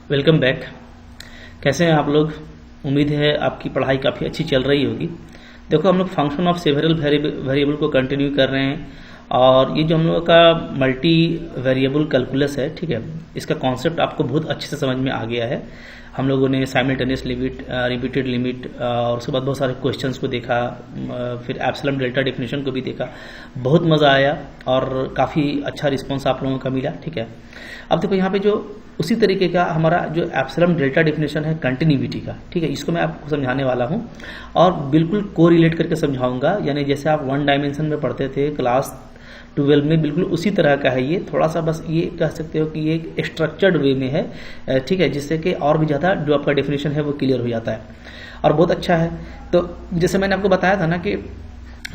Welcome back. कैसे हैं आप लोग? उम्मीद है आपकी पढ़ाई काफ़ी अच्छी चल रही होगी। देखो, हम लोग फंक्शन ऑफ सेवरल वेरिएबल को कंटिन्यू कर रहे हैं और ये जो हम लोगों का मल्टी वेरिएबल कैलकुलस है, ठीक है, इसका कॉन्सेप्ट आपको बहुत अच्छे से समझ में आ गया है। हम लोगों ने साइमल्टेनियस लिमिट, रिपीटेड लिमिट और उसके बाद बहुत सारे क्वेश्चंस को देखा, फिर एप्सिलॉन डेल्टा डेफिनेशन को भी देखा। बहुत मज़ा आया और काफ़ी अच्छा रिस्पॉन्स आप लोगों का मिला, ठीक है। अब देखो, यहाँ पे जो उसी तरीके का हमारा जो एप्सिलॉन डेल्टा डेफिनेशन है कंटिन्यूटी का, ठीक है, इसको मैं आपको समझाने वाला हूँ और बिल्कुल कोरिलेट करके समझाऊंगा। यानी जैसे आप वन डायमेंशन में पढ़ते थे क्लास 12 में, बिल्कुल उसी तरह का है ये। थोड़ा सा बस ये कह सकते हो कि ये एक स्ट्रक्चर्ड वे में है, ठीक है, जिससे कि और भी ज़्यादा जो आपका डेफिनेशन है वो क्लियर हो जाता है और बहुत अच्छा है। तो जैसे मैंने आपको बताया था ना कि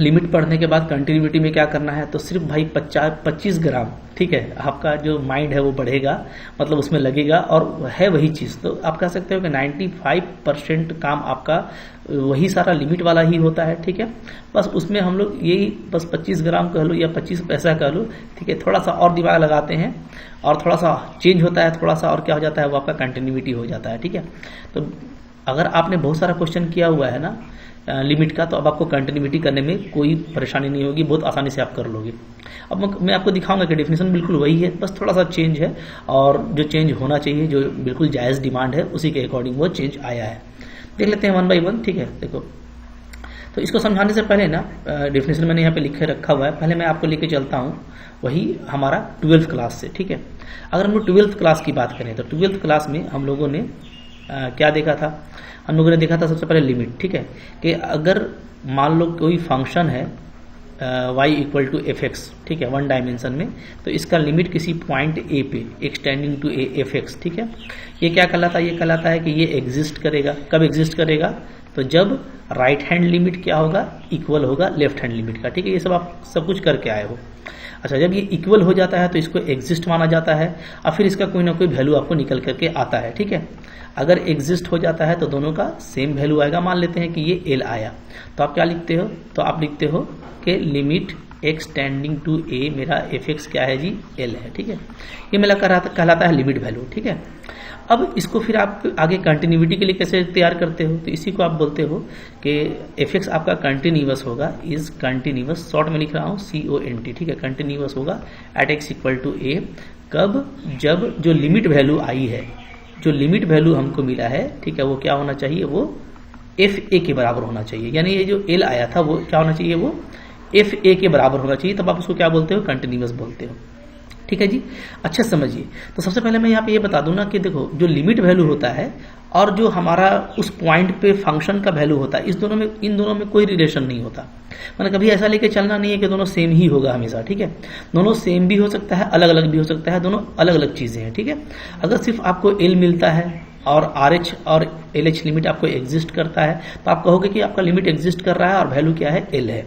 लिमिट पढ़ने के बाद कंटिन्यूटी में क्या करना है, तो सिर्फ भाई 25 ग्राम, ठीक है, आपका जो माइंड है वो बढ़ेगा, मतलब उसमें लगेगा और है वही चीज़। तो आप कह सकते हो कि 95% काम आपका वही सारा लिमिट वाला ही होता है, ठीक है। बस उसमें हम लोग यही बस 25 ग्राम कह लो या 25 पैसा कह लो, ठीक है, थोड़ा सा और दिमाग लगाते हैं और थोड़ा सा चेंज होता है, थोड़ा सा और क्या हो जाता है, वो आपका कंटिन्यूटी हो जाता है, ठीक है। तो अगर आपने बहुत सारा क्वेश्चन किया हुआ है ना लिमिट का, तो अब आपको कंटिन्यूटी करने में कोई परेशानी नहीं होगी, बहुत आसानी से आप कर लोगे। अब मैं आपको दिखाऊंगा कि डेफिनेशन बिल्कुल वही है, बस थोड़ा सा चेंज है और जो चेंज होना चाहिए, जो बिल्कुल जायज़ डिमांड है, उसी के अकॉर्डिंग वो चेंज आया है। देख लेते हैं वन बाई वन, ठीक है। देखो, तो इसको समझाने से पहले ना डेफिनेशन मैंने यहाँ पे लिखे रखा हुआ है, पहले मैं आपको लेके चलता हूँ वही हमारा 12th क्लास से, ठीक है। अगर हम लोग 12th क्लास की बात करें तो 12th क्लास में हम लोगों ने क्या देखा था? हम लोगों ने देखा था सबसे पहले लिमिट, ठीक है, कि अगर मान लो कोई फंक्शन है y equal to f x, ठीक है, वन डायमेंशन में, तो इसका लिमिट किसी पॉइंट ए पे extending to a f x, ठीक है, ये क्या कहलाता है? ये कहलाता है कि ये एग्जिस्ट करेगा। कब एग्जिस्ट करेगा? तो जब राइट हैंड लिमिट क्या होगा? इक्वल होगा लेफ्ट हैंड लिमिट का, ठीक है। ये सब आप सब कुछ करके आए हो। अच्छा, जब ये इक्वल हो जाता है तो इसको एग्जिस्ट माना जाता है और फिर इसका कोई ना कोई वैल्यू आपको निकल करके आता है, ठीक है। अगर एग्जिस्ट हो जाता है तो दोनों का सेम वैल्यू आएगा। मान लेते हैं कि ये एल आया, तो आप क्या लिखते हो? तो आप लिखते हो कि लिमिट एक्स टेंडिंग टू ए, मेरा एफ एक्स क्या है जी? एल है, ठीक है। ये मेरा कहलाता है लिमिट वैल्यू, ठीक है। अब इसको फिर आप आगे कंटिन्यूटी के लिए कैसे तैयार करते हो? तो इसी को आप बोलते हो कि एफ एक्स आपका कंटिन्यूअस होगा, इज कंटिन्यूअस, शॉर्ट में लिख रहा हूँ CONT, ठीक है, कंटिन्यूअस होगा एट एक्स इक्वल टू ए। कब? जब जो लिमिट वैल्यू आई है, जो लिमिट वैल्यू हमको मिला है, ठीक है, वो क्या होना चाहिए? वो एफ ए के बराबर होना चाहिए। यानी ये जो एल आया था वो क्या होना चाहिए? वो एफ ए के बराबर होना चाहिए। तब आप उसको क्या बोलते हो? कंटिन्यूअस बोलते हो, ठीक है जी। अच्छा, समझिए। तो सबसे पहले मैं यहाँ पे ये बता दूं ना कि देखो, जो लिमिट वैल्यू होता है और जो हमारा उस पॉइंट पे फंक्शन का वैल्यू होता है, इन दोनों में कोई रिलेशन नहीं होता। मतलब कभी ऐसा लेके चलना नहीं है कि दोनों सेम ही होगा हमेशा, ठीक है। दोनों सेम भी हो सकता है, अलग अलग भी हो सकता है, दोनों अलग अलग चीजें हैं, ठीक है। अगर सिर्फ आपको एल मिलता है और RH और LH लिमिट आपको एग्जिस्ट करता है, तो आप कहोगे कि आपका लिमिट एग्जिस्ट कर रहा है और वैल्यू क्या है? एल है।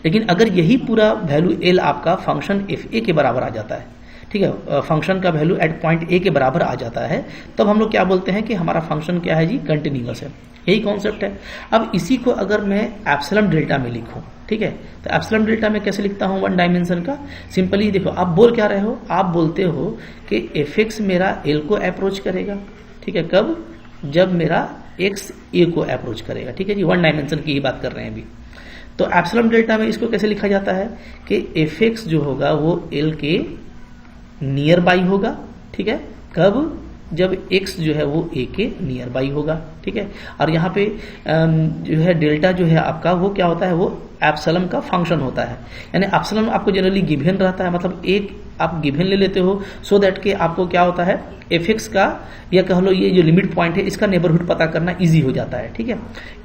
लेकिन अगर यही पूरा वैल्यू एल आपका फंक्शन एफ ए के बराबर आ जाता है, ठीक है, फंक्शन का वैल्यू एट पॉइंट ए के बराबर आ जाता है, तब हम लोग क्या बोलते हैं कि हमारा फंक्शन क्या है जी? कंटिन्यूअस है। यही कॉन्सेप्ट है। अब इसी को अगर मैं एप्सिलॉन डेल्टा में लिखूं, ठीक है, तो एप्सिलॉन डेल्टा में कैसे लिखता हूं वन डायमेंशन का? सिंपली देखो, आप बोल क्या रहे हो? आप बोलते हो कि एफ एक्स मेरा एल को अप्रोच करेगा, ठीक है। कब? जब मेरा एक्स ए को अप्रोच करेगा, ठीक है जी। वन डायमेंशन की ही बात कर रहे हैं अभी। तो एप्सिलॉन डेल्टा में इसको कैसे लिखा जाता है कि एफ एक्स जो होगा वो एल के नियर बाई होगा, ठीक है। कब? जब x जो है वो a के नियर बाई होगा, ठीक है। और यहाँ पे जो है डेल्टा जो है आपका वो क्या होता है? वो एप्सिलॉन का फंक्शन होता है। यानी एप्सिलॉन आपको जनरली गिवन रहता है, मतलब एक आप गिवन ले लेते हो सो दैट के आपको क्या होता है? एफ एक्स का, या कह लो ये जो लिमिट पॉइंट है इसका नेबरहुड पता करना इजी हो जाता है, ठीक है।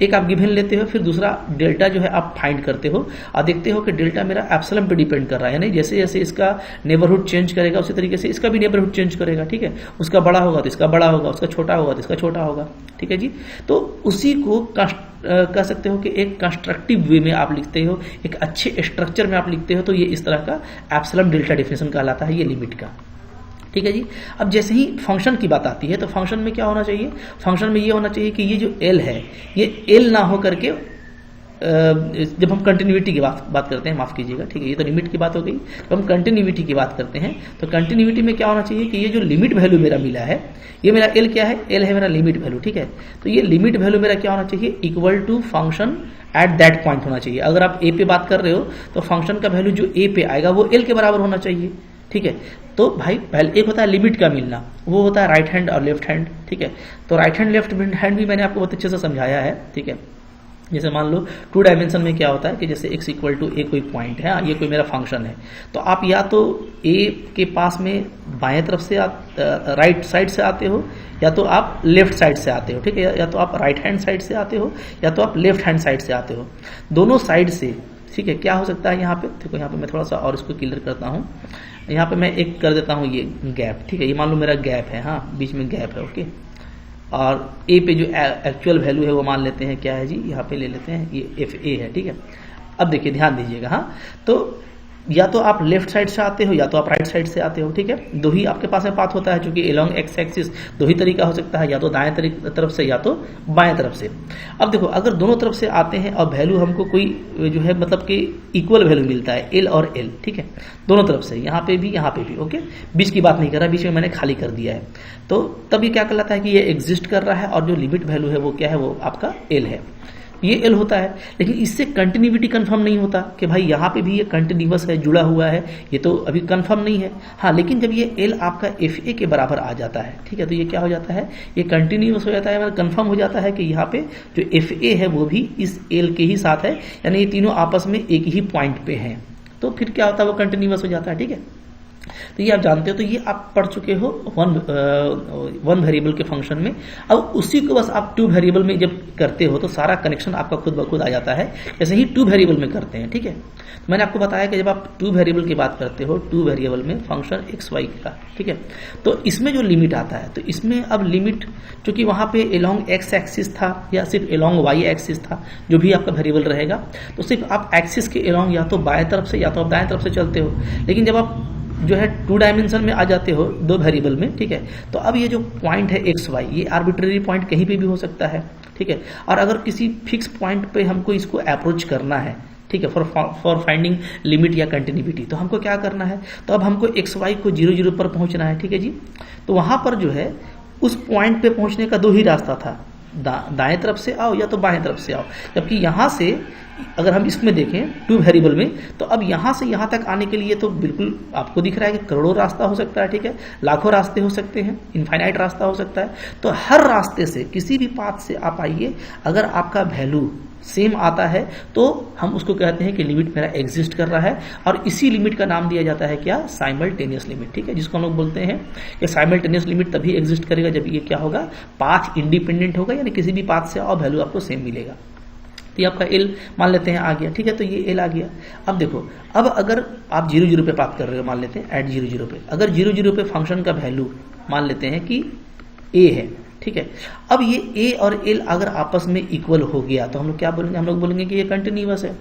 एक आप गिवन लेते हो, फिर दूसरा डेल्टा जो है आप फाइंड करते हो और देखते हो कि डेल्टा मेरा एप्सिलॉन पे डिपेंड कर रहा है। यानी जैसे जैसे इसका नेबरहुड चेंज करेगा उसी तरीके से इसका भी नेबरहुड चेंज करेगा, ठीक है। उसका बड़ा होगा तो इसका बड़ा होगा, उसका छोटा होगा तो इसका छोटा होगा, ठीक है जी। तो उसी को कह सकते हो कि एक कंस्ट्रक्टिव वे में आप लिखते हो, एक अच्छे स्ट्रक्चर में आप लिखते हो, तो ये इस तरह का एप्सिलॉन डेल्टा डेफिनेशन कहलाता है, ये लिमिट का, ठीक है जी। अब जैसे ही फंक्शन की बात आती है तो फंक्शन में क्या होना चाहिए? फंक्शन में ये होना चाहिए कि ये जो एल है ये एल ना हो करके जब हम कंटिन्यूटी की बात करते हैं, माफ कीजिएगा, ठीक है, ये तो लिमिट की बात हो गई। जब हम कंटिन्यूटी की बात करते हैं तो कंटिन्यूटी में क्या होना चाहिए कि ये जो लिमिट वैल्यू मेरा मिला है, ये मेरा एल क्या है, एल है मेरा लिमिट वैल्यू, ठीक है। तो ये लिमिट वैल्यू मेरा क्या होना चाहिए, equal to function at that point होना चाहिए। अगर आप ए पे बात कर रहे हो तो फंक्शन का वैल्यू जो ए पे आएगा वो एल के बराबर होना चाहिए, ठीक है। तो भाई पहले एक होता है लिमिट का मिलना, वो होता है राइट हैंड और लेफ्ट हैंड, ठीक है। तो राइट हैंड लेफ्ट हैंड भी मैंने आपको बहुत अच्छे से समझाया है, ठीक है। जैसे मान लो 2 डायमेंशन में क्या होता है कि जैसे x इक्वल टू ए कोई पॉइंट है, ये कोई मेरा फंक्शन है, तो आप या तो a के पास में बाएं तरफ से राइट साइड से आते हो, या तो आप लेफ्ट साइड से आते हो, ठीक है, या तो आप राइट हैंड साइड से आते हो, या तो आप लेफ्ट हैंड साइड से आते हो, दोनों साइड से, ठीक है। क्या हो सकता है यहाँ पे, देखो यहाँ पे मैं थोड़ा सा और इसको क्लियर करता हूँ। यहाँ पे मैं एक कर देता हूँ ये गैप, ठीक है, ये मान लो मेरा गैप है, हाँ बीच में गैप है, ओके। और ए पे जो एक्चुअल वैल्यू है वो मान लेते हैं क्या है जी, यहाँ पे ले लेते हैं ये एफ ए है, ठीक है। अब देखिए ध्यान दीजिएगा, हाँ तो या तो आप लेफ्ट साइड से आते हो या तो आप राइट साइड से आते हो, ठीक है। दो ही आपके पास में पाथ होता है, क्योंकि एलोंग एक्स एक्सिस दो ही तरीका हो सकता है, या तो दाएं तरफ से या तो बाएं तरफ से। अब देखो अगर दोनों तरफ से आते हैं और वैल्यू हमको कोई जो है मतलब कि इक्वल वैल्यू मिलता है एल और एल, ठीक है, दोनों तरफ से, यहाँ पे भी, ओके। बीच की बात नहीं कर रहा, बीच में मैंने खाली कर दिया है। तो तब ये क्या कहलाता है कि ये एग्जिस्ट कर रहा है और जो लिमिट वैल्यू है वो क्या है, वो आपका एल है, ये एल होता है। लेकिन इससे कंटिन्यूटी कंफर्म नहीं होता कि भाई यहाँ पे भी ये कंटिन्यूअस है, जुड़ा हुआ है, ये तो अभी कंफर्म नहीं है। हाँ लेकिन जब ये एल आपका एफ ए के बराबर आ जाता है, ठीक है, तो ये क्या हो जाता है, ये कंटिन्यूअस हो जाता है, मतलब कंफर्म हो जाता है कि यहाँ पे जो एफ ए है वो भी इस एल के ही साथ है, यानी ये तीनों आपस में एक ही पॉइंट पे हैं। तो फिर क्या होता है, वो कंटिन्यूअस हो जाता है, ठीक है। तो ये आप जानते हो, तो ये आप पढ़ चुके हो वन वेरिएबल के फंक्शन में। अब उसी को बस आप 2 वेरिएबल में जब करते हो तो सारा कनेक्शन आपका खुद ब खुद आ जाता है, जैसे ही 2 वेरिएबल में करते हैं, ठीक है। तो मैंने आपको बताया कि जब आप 2 वेरिएबल की बात करते हो, 2 वेरिएबल में फंक्शन एक्स वाई का, ठीक है, तो इसमें जो लिमिट आता है, तो इसमें अब लिमिट चूंकि वहां पे एलोंग एक्स एक्सिस था या सिर्फ एलोंग वाई एक्सिस था, जो भी आपका वेरिएबल रहेगा, तो सिर्फ आप एक्सिस के एलोंग या तो बाएं तरफ से या तो आप दाएं तरफ से चलते हो। लेकिन जब आप जो है 2 डायमेंशन में आ जाते हो, 2 वेरिएबल में, ठीक है, तो अब ये जो पॉइंट है एक्स वाई, ये आर्बिट्रेरी पॉइंट कहीं पे भी हो सकता है, ठीक है। और अगर किसी फिक्स पॉइंट पे हमको इसको अप्रोच करना है, ठीक है, फॉर फाइंडिंग लिमिट या कंटिन्यूटी, तो हमको क्या करना है, तो अब हमको एक्स वाई को 0 0 पर पहुंचना है, ठीक है जी। तो वहां पर जो है उस पॉइंट पे पहुंचने का 2 ही रास्ता था, दाएं तरफ से आओ या तो बाएं तरफ से आओ। जबकि यहां से अगर हम इसमें देखें 2 वेरिएबल में, तो अब यहां से यहां तक आने के लिए तो बिल्कुल आपको दिख रहा है कि करोड़ों रास्ता हो सकता है, ठीक है, लाखों रास्ते हो सकते हैं, इनफाइनाइट रास्ता हो सकता है। तो हर रास्ते से, किसी भी पाथ से आप आइए, अगर आपका वैल्यू सेम आता है तो हम उसको कहते हैं कि लिमिट मेरा एग्जिस्ट कर रहा है। और इसी लिमिट का नाम दिया जाता है क्या, साइमल्टेनियस लिमिट, ठीक है, जिसको हम लोग बोलते हैं कि साइमल्टेनियस लिमिट तभी एग्जिस्ट करेगा जब ये क्या होगा, पाथ इंडिपेंडेंट होगा, यानी किसी भी पाथ से और वैल्यू आपको सेम मिलेगा। तो ये आपका एल मान लेते हैं आ गया, ठीक है, तो ये एल आ गया। अब देखो, अब अगर आप 0 0 पे बात कर रहे हो, मान लेते हैं एट 0 0 पे, अगर 0 0 पे फंक्शन का वैल्यू मान लेते हैं कि ए है, ठीक है। अब ये ए और एल अगर आपस में इक्वल हो गया तो हम लोग क्या बोलेंगे, हम लोग बोलेंगे कि ये कंटिन्यूअस है,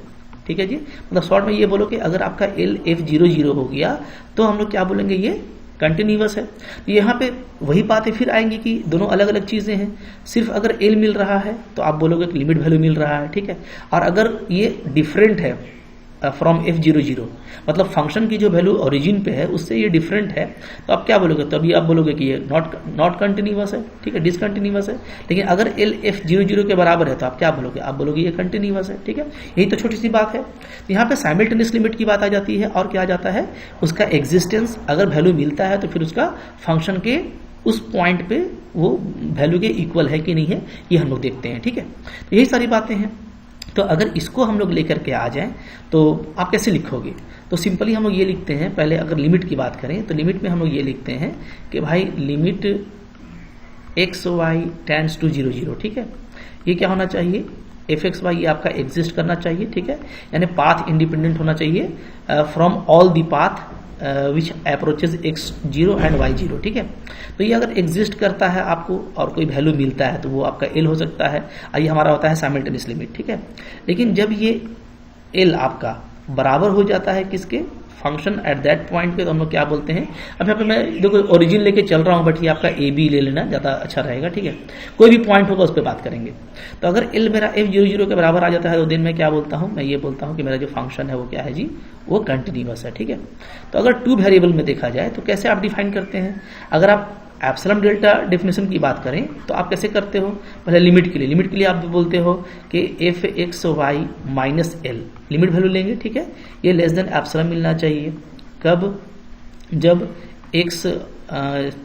ठीक है जी। मतलब शॉर्ट में ये बोलो कि अगर आपका एल एफ 0 0 हो गया तो हम लोग क्या बोलेंगे, ये कंटिन्यूअस है। तो यहाँ पे वही बातें फिर आएंगी कि दोनों अलग अलग चीजें हैं। सिर्फ अगर एल मिल रहा है तो आप बोलोगे कि लिमिट वैल्यू मिल रहा है, ठीक है। और अगर ये डिफरेंट है फ्रॉम एफ 0 0, मतलब फंक्शन की जो वैल्यू ओरिजिन पे है उससे ये डिफरेंट है, तो आप क्या बोलोगे, तो अभी आप बोलोगे कि ये नॉट कंटिन्यूअस है, ठीक है, डिसकंटिन्यूअस है। लेकिन अगर एल एफ 0 0 के बराबर है तो आप क्या बोलोगे, आप बोलोगे ये कंटिन्यूअस है, ठीक है। यही तो छोटी सी बात है। तो यहाँ पे साइमल्टेनियस लिमिट की बात आ जाती है, और क्या आ जाता है, उसका एग्जिस्टेंस, अगर वैल्यू मिलता है तो फिर उसका फंक्शन के उस पॉइंट पे वो वैल्यू के इक्वल है कि नहीं है, ये हम लोग देखते हैं, ठीक है। तो यही सारी बातें हैं। तो अगर इसको हम लोग लेकर के आ जाएं तो आप कैसे लिखोगे, तो सिंपली हम लोग ये लिखते हैं, पहले अगर लिमिट की बात करें तो लिमिट में हम लोग ये लिखते हैं कि भाई limit x y tends to 0 0, ठीक है। ये क्या होना चाहिए, एफ एक्स वाई, ये आपका एग्जिस्ट करना चाहिए, ठीक है, यानी पाथ इंडिपेंडेंट होना चाहिए from all the path which approaches x0 and y0, ठीक है। तो ये अगर एग्जिस्ट करता है आपको और कोई वैल्यू मिलता है तो वो आपका एल हो सकता है, ये हमारा होता है साइमल्टेनियस लिमिट, ठीक है। लेकिन जब ये एल आपका बराबर हो जाता है किसके, फंक्शन एट दैट पॉइंट पे तो हम लोग क्या बोलते हैं। अब यहाँ पे मैं देखो ओरिजिन लेके चल रहा हूँ, बट ये आपका ए बी ले लेना ज़्यादा अच्छा रहेगा, ठीक है। कोई भी पॉइंट होगा उस पर बात करेंगे। तो अगर एल मेरा F00 के बराबर आ जाता है तो दिन में क्या बोलता हूँ, मैं ये बोलता हूँ कि मेरा जो फंक्शन है वो क्या है जी, वो कंटिन्यूअस है, ठीक है। तो अगर टू वेरिएबल में देखा जाए तो कैसे आप डिफाइन करते हैं। अगर आप एप्सिलॉन डेल्टा डेफिनेशन की बात करें तो आप कैसे करते हो, पहले लिमिट के लिए आप बोलते हो कि f x y minus l limit value लेंगे, ठीक है। ये लेस देन एप्सिलॉन मिलना चाहिए कब, जब एक्स,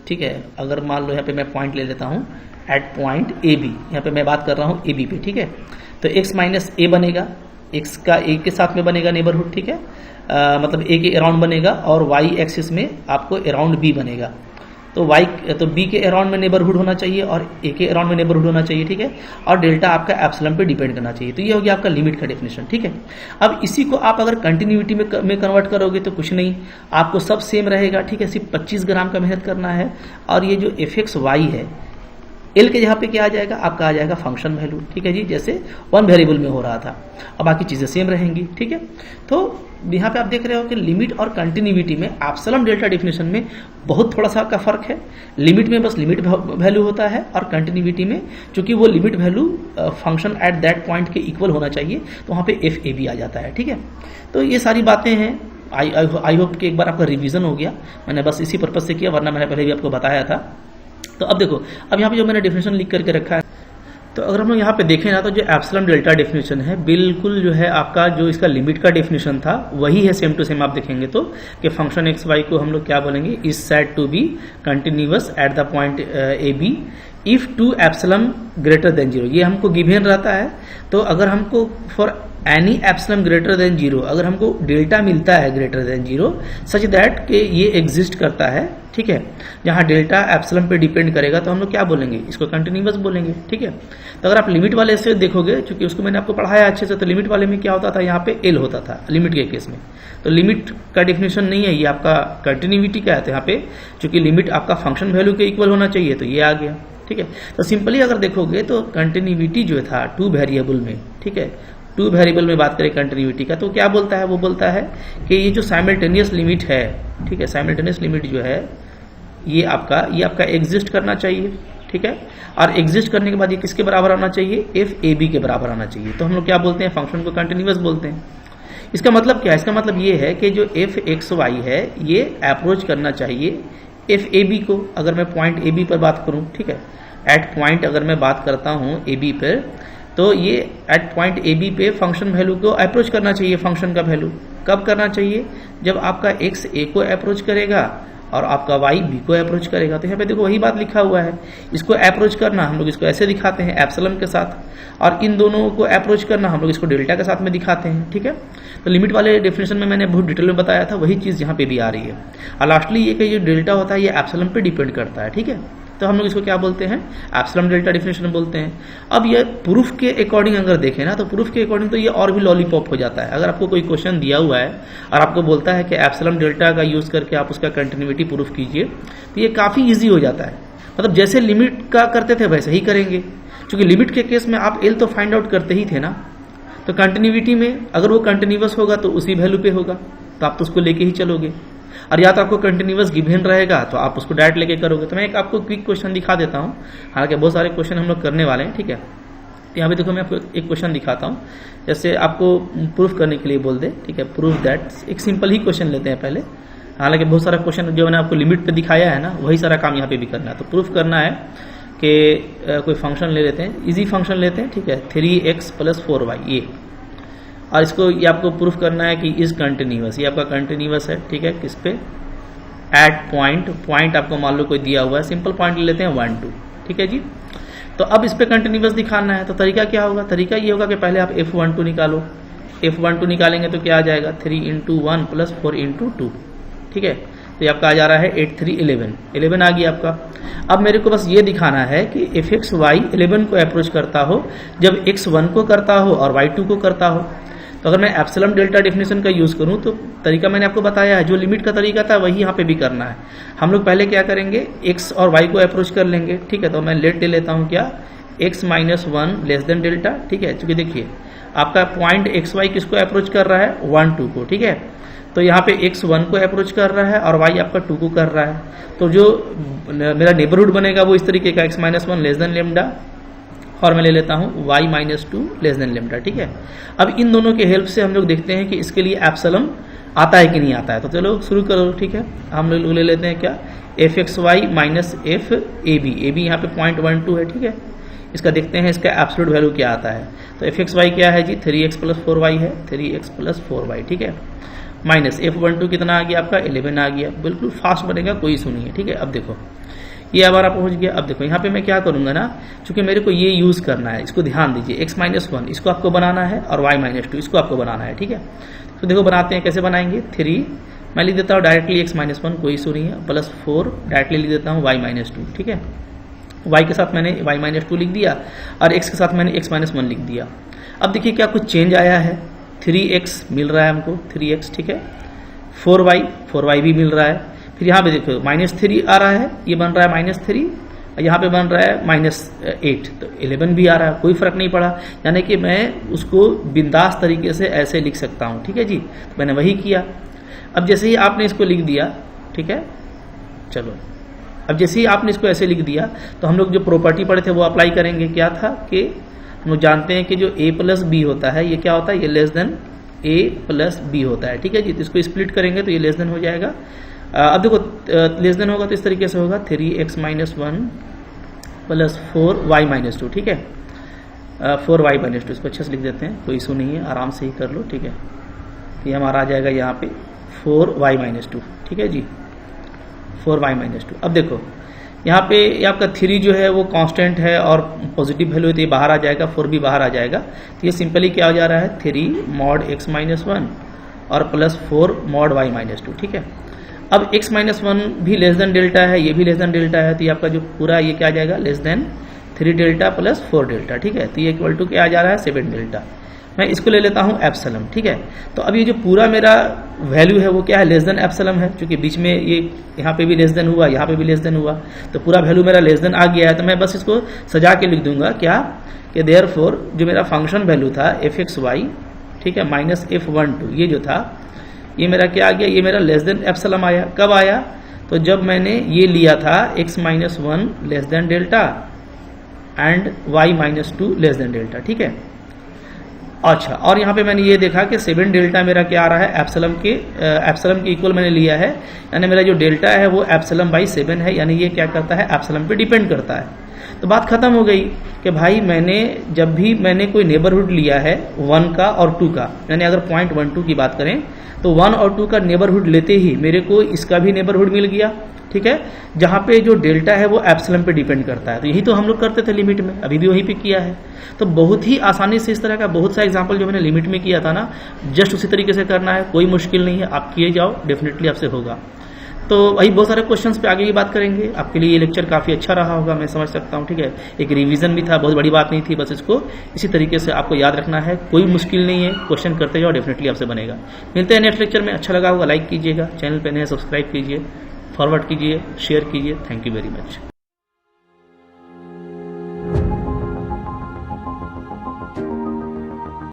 ठीक है। अगर मान लो यहाँ पे मैं पॉइंट ले लेता हूँ एट पॉइंट ए बी, यहाँ पे मैं बात कर रहा हूँ ए बी पे, ठीक है। तो एक्स माइनस ए बनेगा, एक्स का ए के साथ में बनेगा नेबरहुड, ठीक है। मतलब ए के अराउंड बनेगा और वाई एक्सिस में आपको अराउंड बी बनेगा। तो वाई तो बी के अराउंड में नेबरहुड होना चाहिए और ए के अराउंड में नेबरहुड होना चाहिए, ठीक है। और डेल्टा आपका एप्सिलॉन पे डिपेंड करना चाहिए। तो ये हो गया आपका लिमिट का डेफिनेशन, ठीक है। अब इसी को आप अगर कंटिन्यूटी में कन्वर्ट करोगे तो कुछ नहीं, आपको सब सेम रहेगा, ठीक है। सिर्फ 25 ग्राम का मेहनत करना है। और ये जो एफ एक्स वाई है, एल के यहाँ पे क्या आ जाएगा, आपका आ जाएगा फंक्शन वैल्यू, ठीक है जी, जैसे वन वेरिएबल में हो रहा था। और बाकी चीजें सेम रहेंगी, ठीक है। तो यहाँ पे आप देख रहे हो कि लिमिट और कंटिन्यूटी में एप्सिलॉन डेल्टा डेफिनेशन में बहुत थोड़ा सा का फर्क है। लिमिट में बस लिमिट वैल्यू होता है और कंटिन्यूटी में चूंकि वो limit value function at that point के इक्वल होना चाहिए तो वहाँ पे एफ ए बी आ जाता है, ठीक है। तो ये सारी बातें हैं। आई होप कि एक बार आपका रिवीजन हो गया। मैंने बस इसी पर्पज से किया, वरना मैंने पहले भी आपको बताया था। तो अब देखो, अब यहाँ पे जो मैंने डेफिनेशन लिख करके रखा है, तो अगर हम लोग यहाँ पे देखें ना तो जो एप्सिलॉन डेल्टा डेफिनेशन है बिल्कुल जो है आपका जो इसका लिमिट का डेफिनेशन था वही है, सेम टू सेम आप देखेंगे तो कि फंक्शन एक्स वाई को हम लोग क्या बोलेंगे, is said to be continuous at the point a b if to epsilon greater than zero. ये हमको गिवन रहता है। तो अगर हमको for any epsilon greater than zero, अगर हमको डेल्टा मिलता है greater than zero such that कि ये एग्जिस्ट करता है, ठीक है, जहां डेल्टा एप्सिलॉन पे डिपेंड करेगा, तो हम लोग क्या बोलेंगे, इसको कंटिन्यूअस बोलेंगे, ठीक है। तो अगर आप लिमिट वाले से देखोगे, क्योंकि उसको मैंने आपको पढ़ाया अच्छे से, तो लिमिट वाले में क्या होता था, यहाँ पे एल होता था लिमिट के केस में। तो लिमिट का डेफिनेशन नहीं है, ये आपका कंटिन्यूटी का है। तो यहाँ पे चूंकि लिमिट आपका फंक्शन वैल्यू के इक्वल होना चाहिए तो ये आ गया, ठीक है। तो सिंपली अगर देखोगे तो कंटिन्यूटी जो था टू वेरिएबल में, ठीक है, टू वेरिएबल में बात करें कंटिन्यूटी का, तो क्या बोलता है, वो बोलता है कि ये जो साइमल्टेनियस लिमिट है, ठीक है, साइमल्टेनियस लिमिट जो है ये आपका एग्जिस्ट करना चाहिए, ठीक है। और एग्जिस्ट करने के बाद ये किसके बराबर आना चाहिए, एफ ए बी के बराबर आना चाहिए। तो हम लोग क्या बोलते हैं, फंक्शन को कंटिन्यूअस बोलते हैं। इसका मतलब क्या है, इसका मतलब ये है कि जो एफ एक्स वाई है ये अप्रोच करना चाहिए एफ ए बी को। अगर मैं पॉइंट ए बी पर बात करूं, ठीक है, एट पॉइंट अगर मैं बात करता हूं ए बी पर, तो ये एट पॉइंट ए बी पे फंक्शन वैल्यू को अप्रोच करना चाहिए। फंक्शन का वैल्यू कब करना चाहिए, जब आपका एक्स ए को अप्रोच करेगा और आपका वाई बी को अप्रोच करेगा। तो यहाँ पे देखो वही बात लिखा हुआ है, इसको अप्रोच करना हम लोग इसको ऐसे दिखाते हैं एप्सिलॉन के साथ, और इन दोनों को अप्रोच करना हम लोग इसको डेल्टा के साथ में दिखाते हैं, ठीक है। तो लिमिट वाले डेफिनेशन में मैंने बहुत डिटेल में बताया था, वही चीज यहाँ पे भी आ रही है। और लास्टली ये कि जो डेल्टा होता है ये एप्सिलॉन पे डिपेंड करता है, ठीक है। तो हम लोग इसको क्या बोलते हैं, एप्सिलॉन डेल्टा डेफिनेशन बोलते हैं। अब ये प्रूफ के अकॉर्डिंग अगर देखें ना, तो प्रूफ के अकॉर्डिंग तो ये और भी लॉलीपॉप हो जाता है। अगर आपको कोई क्वेश्चन दिया हुआ है और आपको बोलता है कि एप्सिलॉन डेल्टा का यूज करके आप उसका कंटिन्यूटी प्रूफ कीजिए, तो ये काफी इजी हो जाता है। मतलब जैसे लिमिट का करते थे वैसे ही करेंगे, क्योंकि लिमिट के केस में आप एल तो फाइंड आउट करते ही थे ना। तो कंटिन्यूटी में अगर वो कंटिन्यूअस होगा तो उसी वैल्यू पे होगा, तो आप तो उसको लेके ही चलोगे। और या तो आपको कंटिन्यूअस गिवन रहेगा तो आप उसको डायरेक्ट लेके करोगे। तो मैं एक आपको क्विक क्वेश्चन दिखा देता हूँ, हालांकि बहुत सारे क्वेश्चन हम लोग करने वाले हैं, ठीक है। तो यहाँ पे देखो मैं आपको एक क्वेश्चन दिखाता हूँ, जैसे आपको प्रूफ करने के लिए बोल दे, ठीक है, प्रूफ दैट। एक सिंपल ही क्वेश्चन लेते हैं पहले, हालांकि बहुत सारा क्वेश्चन जो मैंने आपको लिमिट पे दिखाया है ना, वही सारा काम यहाँ पे भी करना है। तो प्रूफ करना है कि कोई फंक्शन ले लेते हैं, इजी फंक्शन लेते हैं, ठीक है, 3x + 4y ये, और इसको ये आपको प्रूफ करना है कि इज कंटिन्यूअस। ये आपका कंटिन्यूअस है, ठीक है, किस पे, एट पॉइंट आपको मान लो कोई दिया हुआ है, सिंपल पॉइंट ले लेते हैं 1 2, ठीक है जी। तो अब इस पे कंटिन्यूअस दिखाना है, तो तरीका क्या होगा, तरीका ये होगा कि पहले आप F12 निकालो। F12 निकालेंगे तो क्या आ जाएगा, 3 × 1 + 4 × 2, ठीक है। तो ये आपका आ जा रहा है 8 3 11 आ गया आपका। अब मेरे को बस ये दिखाना है कि एफ एक्स वाई 11 को अप्रोच करता हो जब x 1 को करता हो और y 2 को करता हो। तो अगर मैं एप्सिलॉन डेल्टा डेफिनेशन का यूज करूं तो तरीका मैंने आपको बताया है, जो लिमिट का तरीका था वही यहाँ पे भी करना है। हम लोग पहले क्या करेंगे, x और y को अप्रोच कर लेंगे, ठीक है। तो मैं लेट ले लेता हूँ क्या, x - 1 लेस देन डेल्टा, ठीक है। चूंकि देखिए आपका पॉइंट XY किसको अप्रोच कर रहा है, 1 2 को, ठीक है। तो यहाँ पे X 1 को अप्रोच कर रहा है और Y आपका 2 को कर रहा है। तो जो मेरा नेबरहुड बनेगा वो इस तरीके का x - 1 लेस देन लेमडा, और मैं ले लेता हूँ y - 2 लेस देन लेमडा, ठीक है। अब इन दोनों के हेल्प से हम लोग देखते हैं कि इसके लिए एप्सिलॉन आता है कि नहीं आता है। तो चलो शुरू करो, ठीक है। हम लोग ले लेते हैं क्या, fxy minus f a b यहाँ पे 0.12 है, ठीक है। इसका देखते हैं इसका एब्सोल्यूट वैल्यू क्या आता है। तो fxy क्या है जी, 3x + 4y है, 3x + 4y, ठीक है। माइनस f12 कितना आ गया आपका, 11 आ गया। बिल्कुल फास्ट बनेगा, कोई इशू नहीं है, ठीक है। अब देखो ये हमारा पहुंच गया। अब देखो यहाँ पे मैं क्या करूंगा ना, चूंकि मेरे को ये यूज करना है, इसको ध्यान दीजिए, x - 1 इसको आपको बनाना है और y - 2 इसको आपको बनाना है, ठीक है। तो देखो बनाते हैं, कैसे बनाएंगे, 3 मैं लिख देता हूँ डायरेक्टली x - 1, कोई इशू नहीं है, +4 डायरेक्टली लिख देता हूँ y - 2, ठीक है। y के साथ मैंने y - 2 लिख दिया और x के साथ मैंने x - 1 लिख दिया। अब देखिए क्या कुछ चेंज आया है, 3x मिल रहा है हमको, 3x, ठीक है। 4y भी मिल रहा है। फिर यहाँ पे देखो -3 आ रहा है, ये बन रहा है -3, यहाँ पे बन रहा है -8, तो 11 भी आ रहा है, कोई फर्क नहीं पड़ा। यानी कि मैं उसको बिंदास तरीके से ऐसे लिख सकता हूँ, ठीक है जी। मैंने वही किया। अब जैसे ही आपने इसको लिख दिया, ठीक है, चलो अब जैसे ही आपने इसको ऐसे लिख दिया तो हम लोग जो प्रॉपर्टी पढ़े थे वो अप्लाई करेंगे। क्या था कि हम लोग जानते हैं कि जो a + b होता है, ये क्या होता है, ये लेस देन a + b होता है, ठीक है जी। तो इसको स्प्लिट करेंगे तो ये लेस देन हो जाएगा। अब देखो लेस देन होगा तो इस तरीके से होगा, 3x - 1 + 4y - 2, ठीक है। 4y - 2 इसको अच्छे से लिख देते हैं, कोई इशू नहीं है, आराम से ही कर लो, ठीक है। ये हमारा आ जाएगा यहाँ पे 4y - 2, ठीक है जी, 4y - 2। अब देखो यहाँ पे ये आपका 3 जो है वो कांस्टेंट है और पॉजिटिव वैल्यू है तो ये बाहर आ जाएगा, 4 भी बाहर आ जाएगा। तो ये सिंपली क्या हो जा रहा है, 3 mod x - 1 और +4 mod y - 2, ठीक है। अब x - 1 भी लेस देन डेल्टा है, ये भी लेस देन डेल्टा है, तो ये आपका जो पूरा ये क्या आ जाएगा, लेस देन 3 डेल्टा + 4 डेल्टा, ठीक है। तो ये इक्वल टू क्या आ जा रहा है, 7 डेल्टा। मैं इसको ले लेता हूँ एप्सिलॉन, ठीक है। तो अब ये जो पूरा मेरा वैल्यू है वो क्या है, लेस देन एप्सिलॉन है, क्योंकि बीच में ये यहाँ पे भी लेस देन हुआ, यहाँ पे भी लेस देन हुआ, तो पूरा वैल्यू मेरा लेस देन आ गया है। तो मैं बस इसको सजा के लिख दूंगा क्या, कि देयरफॉर जो मेरा फंक्शन वैल्यू था fxy, ठीक है, -f12 ये जो था, ये मेरा क्या आ गया, ये मेरा लेस देन एप्सिलॉन आया। कब आया, तो जब मैंने ये लिया था x - 1 less than delta and y - 2 less than delta, ठीक है। अच्छा, और यहाँ पे मैंने ये देखा कि 7 डेल्टा मेरा क्या आ रहा है, एप्सिलॉन के इक्वल मैंने लिया है, यानी मेरा जो डेल्टा है वो ε/7 है, यानी ये क्या करता है, एप्सिलॉन पे डिपेंड करता है। तो बात खत्म हो गई कि भाई जब भी मैंने कोई नेबरहुड लिया है 1 का और 2 का, यानी अगर 0.12 की बात करें तो 1 और 2 का नेबरहुड लेते ही मेरे को इसका भी नेबरहुड मिल गया, ठीक है, जहां पे जो डेल्टा है वो एप्सिलॉन पे डिपेंड करता है। तो यही तो हम लोग करते थे लिमिट में, अभी भी वहीं पे किया है। तो बहुत ही आसानी से इस तरह का बहुत सा एग्जांपल जो मैंने लिमिट में किया था ना, जस्ट उसी तरीके से करना है, कोई मुश्किल नहीं है, आप किए जाओ, डेफिनेटली आपसे होगा। तो वही बहुत सारे क्वेश्चंस पे आगे की बात करेंगे। आपके लिए ये लेक्चर काफ़ी अच्छा रहा होगा, मैं समझ सकता हूँ, ठीक है। एक रिवीजन भी था, बहुत बड़ी बात नहीं थी, बस इसको इसी तरीके से आपको याद रखना है, कोई मुश्किल नहीं है, क्वेश्चन करते जाओ, डेफिनेटली आपसे बनेगा। मिलते हैं नेक्स्ट लेक्चर में, अच्छा लगा होगा लाइक कीजिएगा, चैनल पर नए सब्सक्राइब कीजिए, फॉरवर्ड कीजिए, शेयर कीजिए। Thank you very much.